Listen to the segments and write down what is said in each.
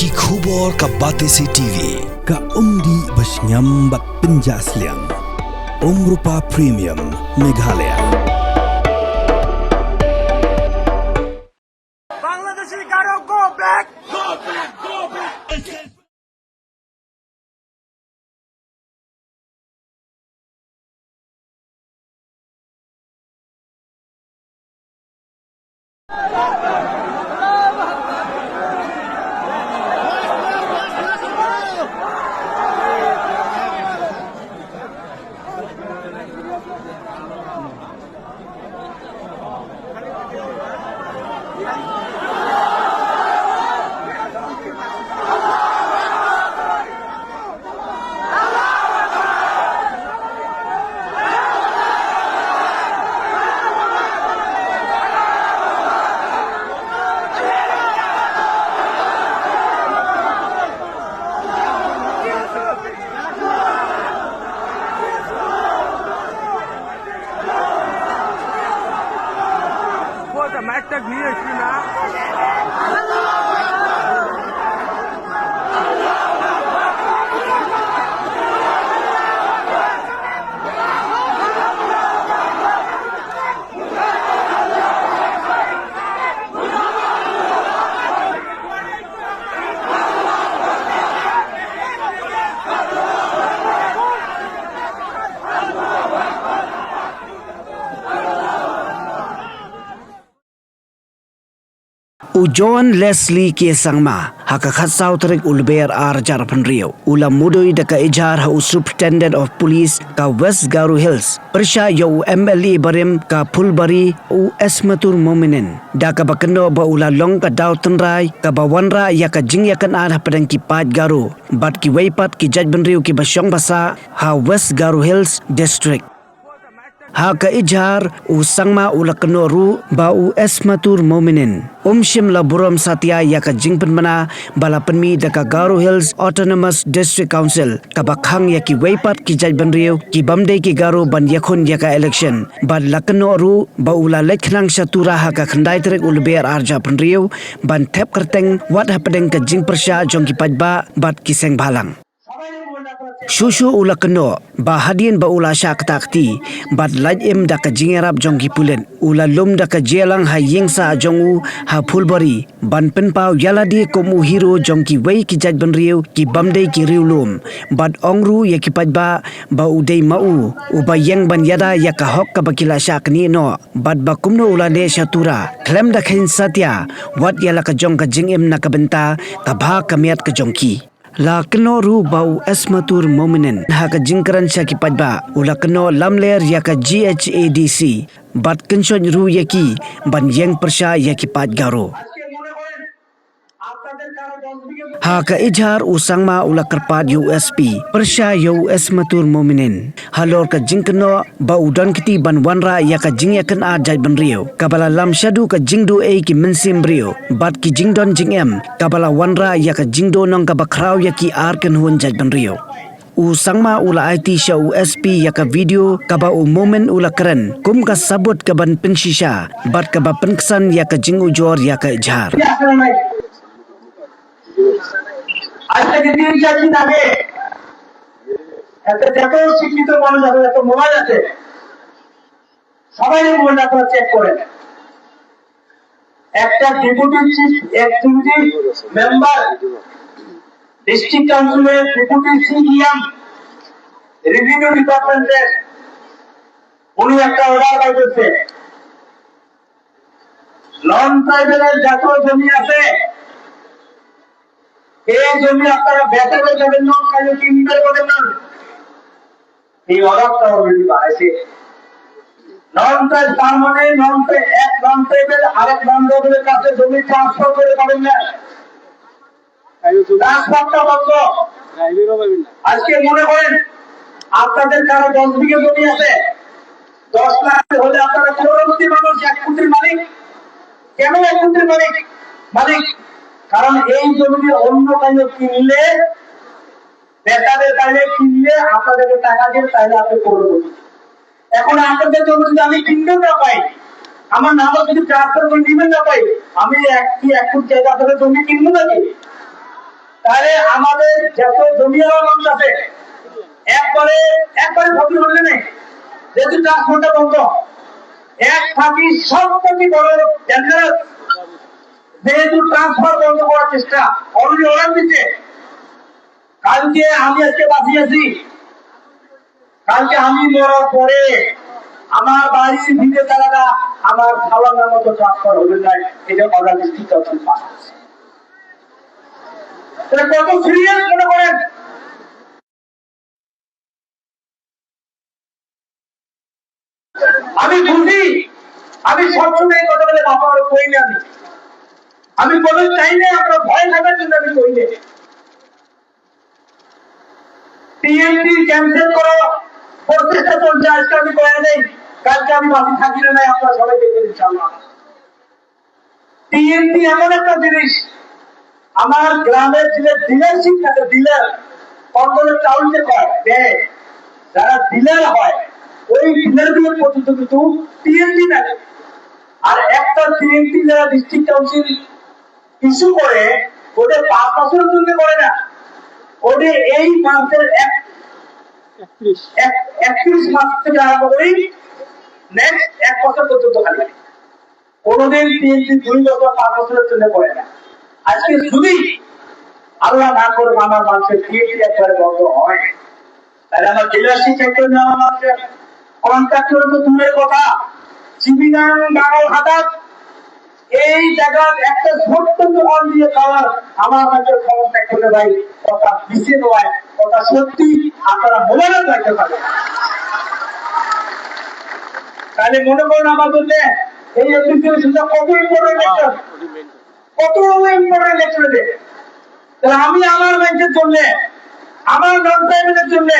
Bagi khubor ka Batesi TV, ka umdi basnyambak penjasliang. Rupa Premium Meghalaya. Bangladeshi gotta go back. Go back. Go back. একটা ঘিরে এসছি না Ujon Leslie ke sangma haka khatsau trek ulber arjar penriau ulam mudoi daka ijar ha superintendent of police ka West Garo Hills persha yo MLA barim ka Pulbari u Esmatur Mominin daka bakendo ba ula long ka daw tenrai ka bawanra ya ka jing ya kan arah padang ki Pat Garo bat ki weipat ki jaj benriau ki basyong basa ha West Garo Hills district ha ka ijar u sangma ula kenoru ba u Esmatur Mominin Shim la buram satya ya ka jingpen mana bala penmi daka Garo Hills Autonomous District Council ka bakhang ya ki weipat ki jaj benriu ki bamdei ki Garo ban yakhun ya ka election ban lakenoru ba ula lekhnang satura ha ka khandai trek ulber arja penriu ban thep kerteng wat hapedeng ka jing persya jong ki pajba bat ki seng bhalang Shushu ula keno ba hadien ba ula syak takti bat laj im daka jingerap jong ki pulen ula lum daka jelang ha yingsa jongu ha Pulbari ban penpau yaladi komu hero jong ki wei ki jaj benriu ki bamdei ki riulum bat ongru ya ki pajba ba udei mau uba yang ban yada ya ka hok ka bakila syak ni no bat ba kumno ula le shatura klem da khin satya wat yala ka jong ka jingim na ka benta ka bha ka miat ka jong ki La keno ru bau Esmatur Mominin haka jingkaran syaki padba ula keno lamler yaka GHADC bat kenshon ru yaki ban yang persya yaki Pat Garo haka ijar usangma ula kerpat USP persya Esmatur Mominin halor ka jingkeno ba udan kiti ban wanra yaka jing yakan a jaj benriu kabala lam shadu ka jingdu e ki mensim brio bat ki jingdon jingem kabala wanra yaka jingdo nong ka bakrau yaki arken hun jaj benriu Usangma ula IT sya USP yaka video kaba moment ula keren kum ka sabut ka ban pensisha bat ka ba penksan yaka jing ujor yaka ijar আজ থেকে 3-4 দিন আগে একটা যত শিক্ষিত মানুষ আছে যত মোবাইল আছে সবাই মোবাইল আপনারা চেক করেন একটা deputy chief executive member district কাউন্সিলের ডেপুটি সিএম রেভিনিউ ডিপার্টমেন্টের উনি একটা অর্ডার পাইতেছে নন ট্রাইবেলের যত জমি আছে এই জমি আপনারা বেচাতে যাবেন না কাজে কিনতে করবেন না এই অর্ডারটা অলরেডি বাড়াইছে নন ট্রাইব তার মানে এক নন ট্রাইবেল আরেক নন ট্রাইবেলের কাছে জমি ট্রান্সফার করে পাবেন না ট্রান্সফারটা বন্ধ আজকে মনে করেন আপনাদের কারো 10 বিঘা জমি আছে 10 লাখ হলে আপনারা করোড়পতি মানুষ 1 কোটির মালিক কেন 1 কোটির মালিক কারণ এই জমি অন্য কাজে কিনলে বেচাদের কাজে কিনলে আপনাদের টাকা দিয়ে তাহলে আপনি করবেন এখন আপনাদের জমি যদি আমি কিনতেও না পাই আমার নামও যদি ট্রান্সফার করে দিবেন না পাই আমি 1 কোটি জায়গা আপনাদের জমি কিনবো নাকি তাহলে আমাদের যত জমিয়ার মানুষ আছে একবারে ক্ষতি হলে নেই, যেহেতু ট্রান্সপোর্টটা বন্ধ, এক থাকি সব থেকে বড় ডেঞ্জারাস, যেহেতু ট্রান্সফার বন্ধ করার চেষ্টা অলরেডি অর্ডার দিচ্ছে। কালকে আমি আজকে বাঁচিয়েছি, কালকে আমি মরার পরে আমার বাড়ির ভিতরে তারা আমার খাওয়ার মতো ট্রান্সফার হবে না, এটা অর্ডার ডিস্ট্রিক্ট কাউন্সিল পাস করছে। কত সিরিয়াস মনে করেন। আমি বুঝি, আমি সবসময় কথা বলে বাবা কই না, আমি বলে চাই না, আমরা ভয় থাকার জন্য আমি কই না। টিএমটি ক্যান্সেল করো প্রচেষ্টা চলছে, আজকে আমি কয়ে নেই, কালকে আমি বাকি থাকি না, আপনারা সবাই দেখবেন ইনশাআল্লাহ। টিএমটি এমন একটা জিনিস, আমার গ্রামের যে ডিলারশিপ থাকে, ডিলার কন্ট্রোলের চাউলতে পায় দেয়, যারা ডিলার হয় ওই ডিলার গুলো পর্যন্ত কিন্তু টিএমটি থাকে। আর একটা টিএমটি যারা ডিস্ট্রিক্ট কাউন্সিল ইস্যু করে, ওদের 5 বছরের জন্য করে না, ওদের এই মাসের 31 মাস থেকে আরম্ভ করি নেক্সট 1 বছর পর্যন্ত খালি, কোনদিন টিএমটি 2 বছর 5 বছরের জন্য করে না। আজকে যদি আল্লাহ না করে আমার মানুষের টিএমটি একবারে বন্ধ হয়, তাহলে আমার ডিলারশিপ সেক্টর নেওয়া হচ্ছে, কন্ট্রাক্টর তো দূরের কথা, চিবিনান গাঁও হাটাত এই জায়গার একটা ছোট্ট দোকান দিয়ে খাওয়ার আমার কাছে খবর থাকতে ভাই, কথা পিছিয়ে নয়, কথা সত্যি, আপনারা মোবাইলে রাখতে পারেন। তাহলে মনে করুন আমার জন্য এই এপ্লিকেশনটা কত ইম্পর্টেন্ট লেকচার, কত ইম্পর্টেন্ট লেকচার দেয়। তাহলে আমি আমার ব্যাংকের জন্য, আমার নন প্রাইভেটের জন্য,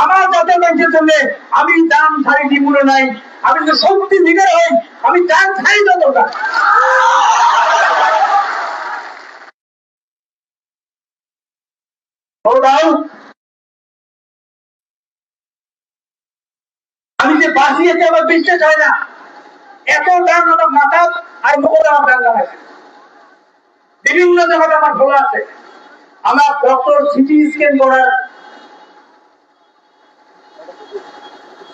আমার জাতীয় ব্যাংকের জন্য আমি দাম ছাড়ি নিমূল্য নাই, আমি যদি সত্যি লিডার হই আমি দাম ছাড়ি না দরকার। আমি যে বাঁচিয়েছি আমার বিশ্বাস হয় না, এত দাম আমার মাথা আর মুখে আমার দাম আছে, বিভিন্ন জায়গায় আমার খোলা আছে। আমার ডক্টর সিটি স্ক্যান করার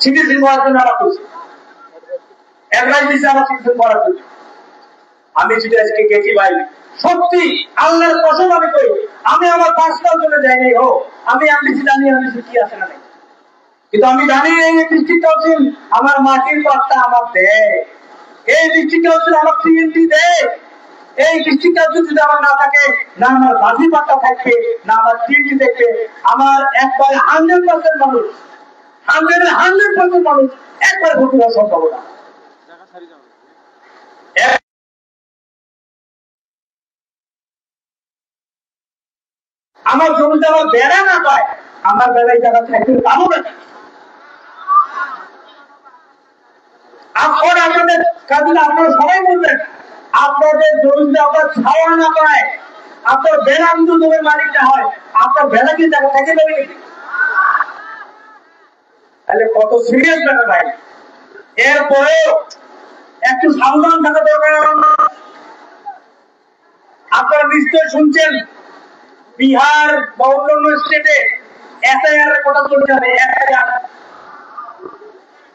সিটিজেন করার জন্য আমার খুশি, অ্যাডভাইস দিচ্ছে আমার সিটিজেন করার জন্য। আমি যদি আজকে গেছি ভাই, সত্যি আল্লাহর কসম আমি করি, আমি আমার পাঁচটার জন্য যাইনি হোক, আমি এমডিসি জানি এমডিসি কি আছে না নেই, কিন্তু আমি জানি এই ডিস্ট্রিক্ট কাউন্সিল আমার মাটির পাট্টা আমার দেয়, এই ডিস্ট্রিক্ট কাউন্সিল আমার টিএনটি দেয়, এই ডিস্ট্রিক্ট কাউন্সিল যদি আমার না থাকে, না আমার বাজি পাট্টা থাকবে, না আমার টিএনটি দেখবে, আমার একবার 100% মানুষ, 100% মানুষ একবার ভর্তি হওয়া সম্ভব না। আমার জমিতে আমার বেড়া না পায়, আমার বেড়াই জায়গা থাকতে পাবো না। এখন আপনাদের কাছে আপনারা সবাই বলবেন, আপনাদের জমিতে আপনার ছাওয়া না পায়, আপনার বেড়া কিন্তু জমির মালিক না হয়, আপনার বেড়া কি জায়গা থেকে যাবে নাকি? তাহলে কত সিরিয়াস ব্যাপার ভাই। এরপরেও একটু সাবধান থাকা দরকার। আপনারা নিশ্চয় শুনছেন বিহার বা অন্যান্য স্টেটে এসআইআর এর কথা চলে যাবে,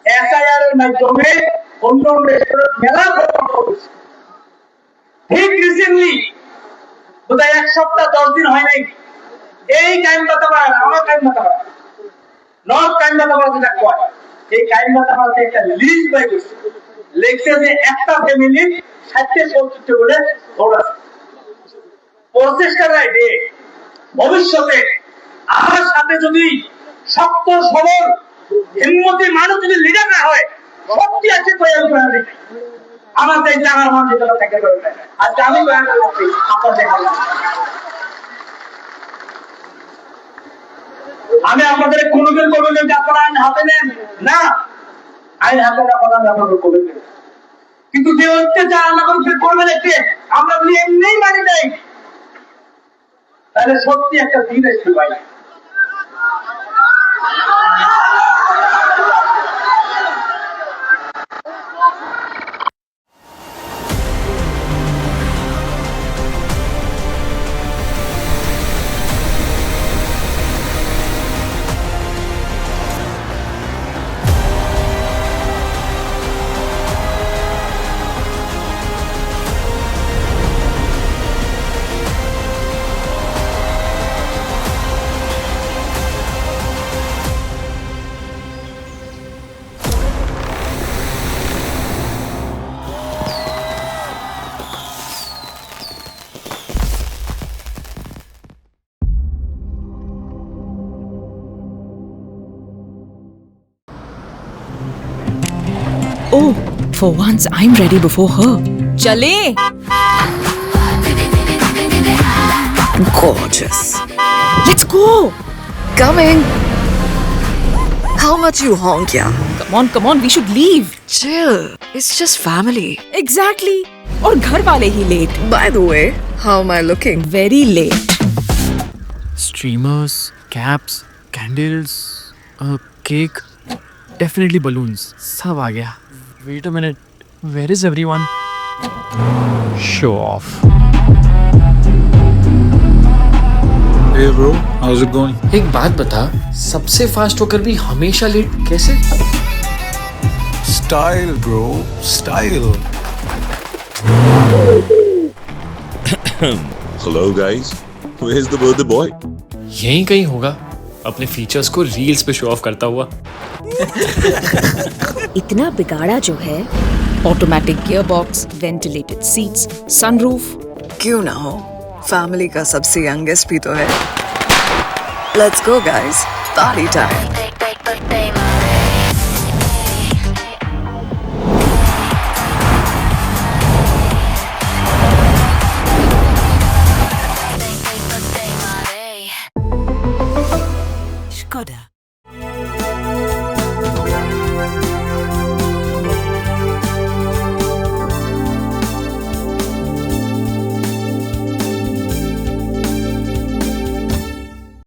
এসআইআর এর মাধ্যমে অন্যান্য মেলা করছে। ঠিক রিসেন্টলি বোধহয় 1 সপ্তাহ 10 দিন হয় নাই, এই কাইম বাতাবাড়া, আমার কাইম বাতাবাড়া, নর্থ কাইম বাতাবাড়া যেটা কয়, এই কাইম বাতাবাড়াতে একটা লিস্ট বাই করছে, লিখছে যে একটা ফ্যামিলি 60-70 বলে দৌড়াচ্ছে। প্রচেষ্টা রাইবে ভবিষ্যতে আমার সাথে যদি শক্ত সবল হিম্মতি মানুষ যদি লিডার না হয়, শক্তি আছে আমাদের জানার মানুষ থেকে আজকে আমি আমি আপনাদের কোনোদিন করবেন যে আপনারা আইন হাতে নেন না, আইন হাতে আপনাদের করবেন, কিন্তু যে অত্যাচার আমাদের করবেন একটি আমরা যদি এমনি মানি নাই, তাহলে সত্যি একটা দিন এসে ভাই। For once, I'm ready before her. Chale! Gorgeous. Let's go! Coming. How much you honk, yeah? Come on, we should leave. Chill. It's just family. Exactly. और घर वाले ही late. By the way, how am I looking? Very late. Streamers, caps, candles, cake, definitely balloons. सब आ गया. Wait a minute. Where is everyone? Show off. Hey bro, how's it going? एक बात बता, सबसे fast होकर भी हमेशा लेट कैसे? Style bro, style. Hello guys, where's the birthday boy? यहीं कहीं होगा, अपने फीचर्स को रील्स पे शो ऑफ करता हुआ. इतना बिगाड़ा जो है. Automatic gearbox, ventilated seats, sunroof. क्यों ना हो? Family का सबसे youngest भी तो है. Let's go guys. Party time. Skoda.